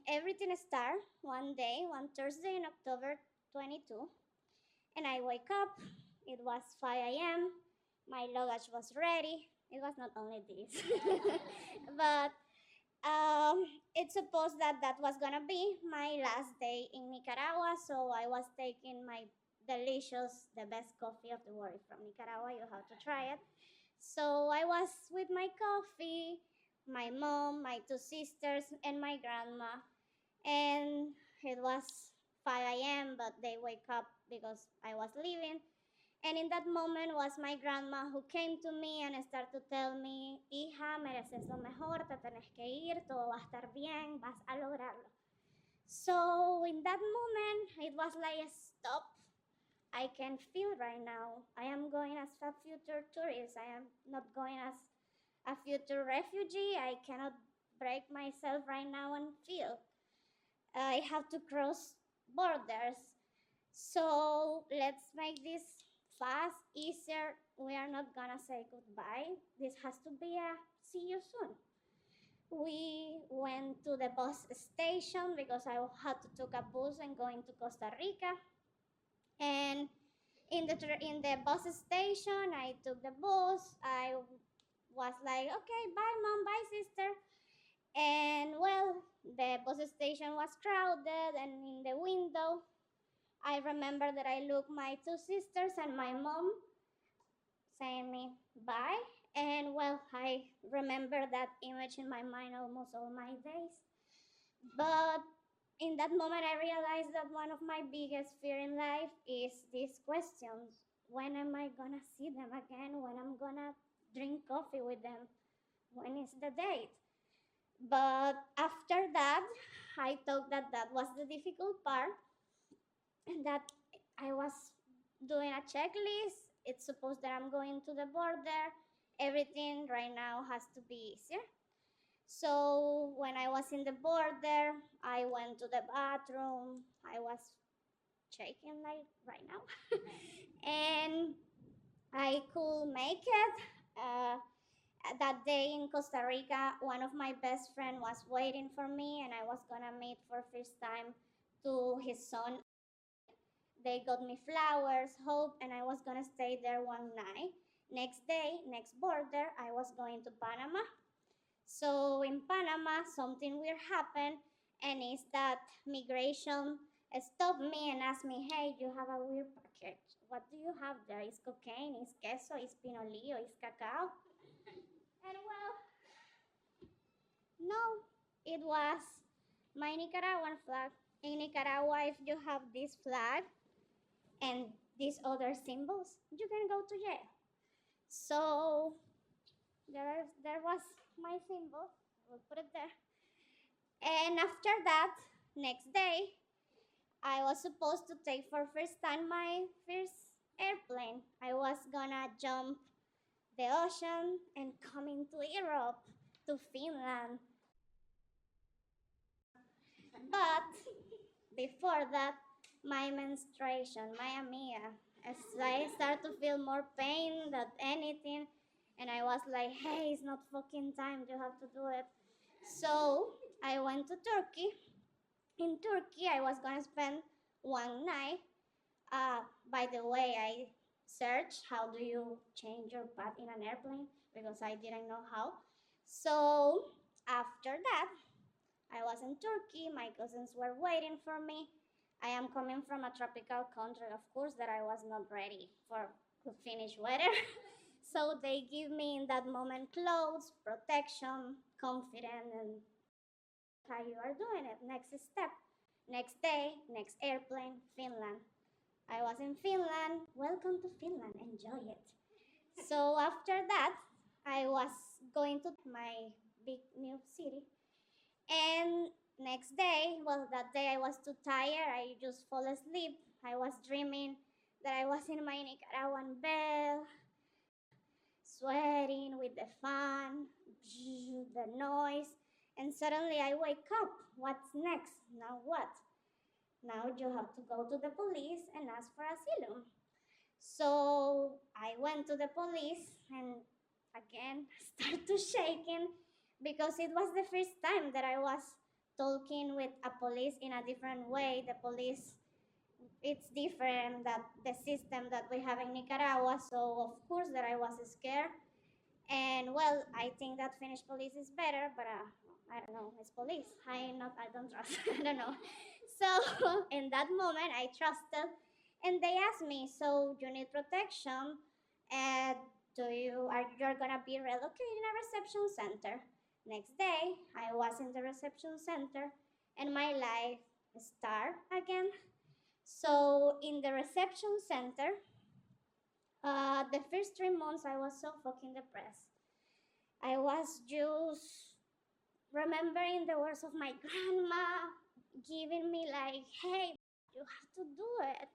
Everything started one day, one Thursday in October 22, and I wake up. It was 5 a.m. My luggage was ready. It was not only this, but it's supposed that that was gonna be my last day in Nicaragua. So I was taking my delicious, the best coffee of the world from Nicaragua. You have to try it. So I was with my coffee, my mom, my two sisters, and my grandma. And it was 5 a.m., but they wake up because I was leaving. And in that moment was my grandma who came to me and started to tell me, hija, mereces lo mejor, te tenés que ir, todo va a estar bien, vas a lograrlo. So in that moment, it was like a stop. I can feel right now. I am going as a future tourist. I am not going as a future refugee. I cannot break myself right now and feel. I have to cross borders. So let's make this fast, easier. We are not gonna say goodbye. This has to be a see you soon. We went to the bus station because I had to take a bus and go into Costa Rica. And in the bus station, I took the bus. I was like, okay, bye, mom, bye, sister. And well, the bus station was crowded, and in the window, I remember that I looked my two sisters and my mom saying me bye. And well, I remember that image in my mind almost all my days. But in that moment, I realized that one of my biggest fear in life is these questions. When am I gonna see them again? When I'm gonna drink coffee with them? When is the date? But after that, I thought that that was the difficult part, and that I was doing a checklist. It's supposed that I'm going to the border. Everything right now has to be easier. So when I was in the border, I went to the bathroom. I was shaking like right now. And I could make it. That day in Costa Rica, one of my best friends was waiting for me, and I was gonna meet for first time to his son. They got me flowers, hope, and I was gonna stay there one night. Next day, next border, I was going to Panama. So in Panama, something weird happened, and it's that migration stopped me and asked me, hey, you have a weird package. What do you have there? Is cocaine, is queso, is pinolillo, is cacao? And well, no, it was my Nicaraguan flag. In Nicaragua, if you have this flag and these other symbols, you can go to jail. So there was my symbol. We'll put it there. And after that, next day, I was supposed to take for first time my first airplane. I was gonna jump the ocean and come into Europe, to Finland. But before that, my menstruation, my amiga, as I started to feel more pain than anything, and I was like, hey, it's not fucking time, you have to do it. So I went to Turkey. In Turkey, I was gonna spend one night. By the way, I searched how do you change your path in an airplane because I didn't know how. So after that, I was in Turkey. My cousins were waiting for me. I am coming from a tropical country, of course, that I was not ready for Finnish weather. So they give me in that moment clothes, protection, confidence, and how you are doing it. Next step, next day, next airplane, Finland. I was in Finland. Welcome to Finland. Enjoy it. So after that, I was going to my big new city. And next day, well, that day I was too tired. I just fall asleep. I was dreaming that I was in my Nicaraguan bed, sweating with the fan, the noise. And suddenly I wake up. What's next? Now what? Now you have to go to the police and ask for asylum. So I went to the police and again started shaking because it was the first time that I was talking with a police in a different way. The police, it's different that the system that we have in Nicaragua. So of course that I was scared. And well, I think that Finnish police is better, but I don't know. It's police. I don't trust. I don't know. So in that moment, I trusted, and they asked me, "So you need protection? And you're gonna be relocated in a reception center?" Next day, I was in the reception center, and my life started again. So in the reception center, the first 3 months I was so fucking depressed. I was just remembering the words of my grandma giving me like, hey, you have to do it.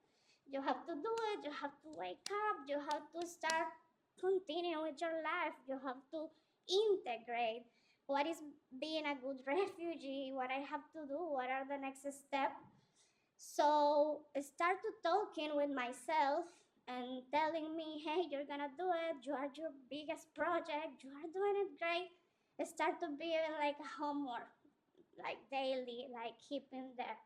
You have to do it. You have to wake up. You have to start continuing with your life. You have to integrate. What is being a good refugee? What I have to do? What are the next steps? So I started talking with myself and telling me, hey, you're gonna do it. You are your biggest project. You are doing it great. I started being like a homework, like daily, like keeping there.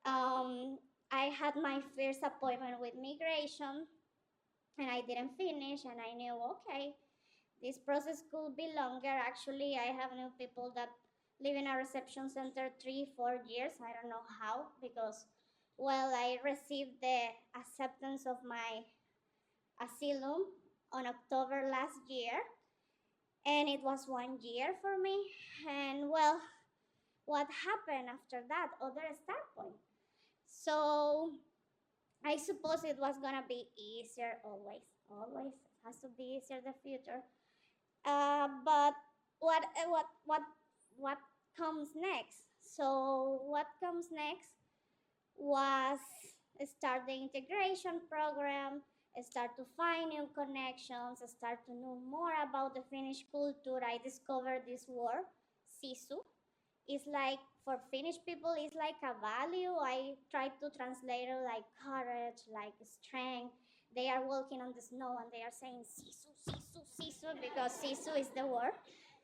I had my first appointment with migration and I didn't finish, and I knew, okay, this process could be longer. Actually, I have known people that live in a reception center 3, 4 years. I don't know how, because, well, I received the acceptance of my asylum on October last year, and it was 1 year for me. And well, what happened after that? Other start point. So I suppose it was gonna be easier always. Always has to be easier the future. But what comes next? So what comes next was start the integration program, start to find new connections, start to know more about the Finnish culture. I discovered this word, sisu. It's like, for Finnish people, it's like a value. I tried to translate it like courage, like strength. They are walking on the snow and they are saying sisu, sisu, sisu, because sisu is the word.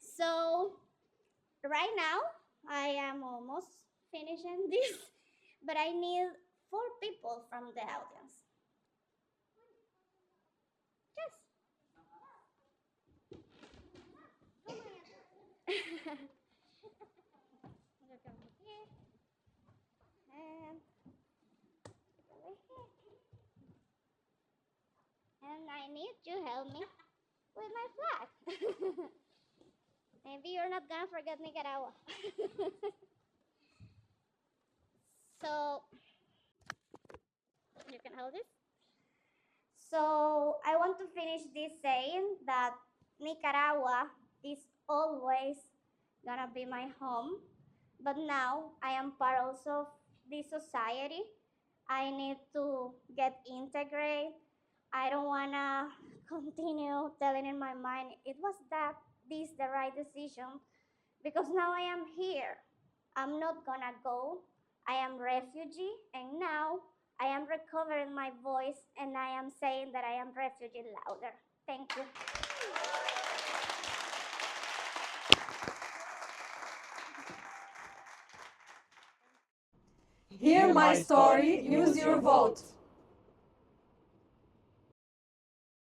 So right now, I am almost finishing this, but I need 4 people from the audience. Yes. And I need you help me with my flag. Maybe you're not gonna forget Nicaragua. So you can hold this. So I want to finish this saying that Nicaragua is always gonna be my home, but now I am part also of this society. I need to get integrated. I don't wanna continue telling in my mind it was that this the right decision, because now I am here. I'm not gonna go. I am refugee, and now I am recovering my voice, and I am saying that I am refugee louder. Thank you. Hear my story, use your vote.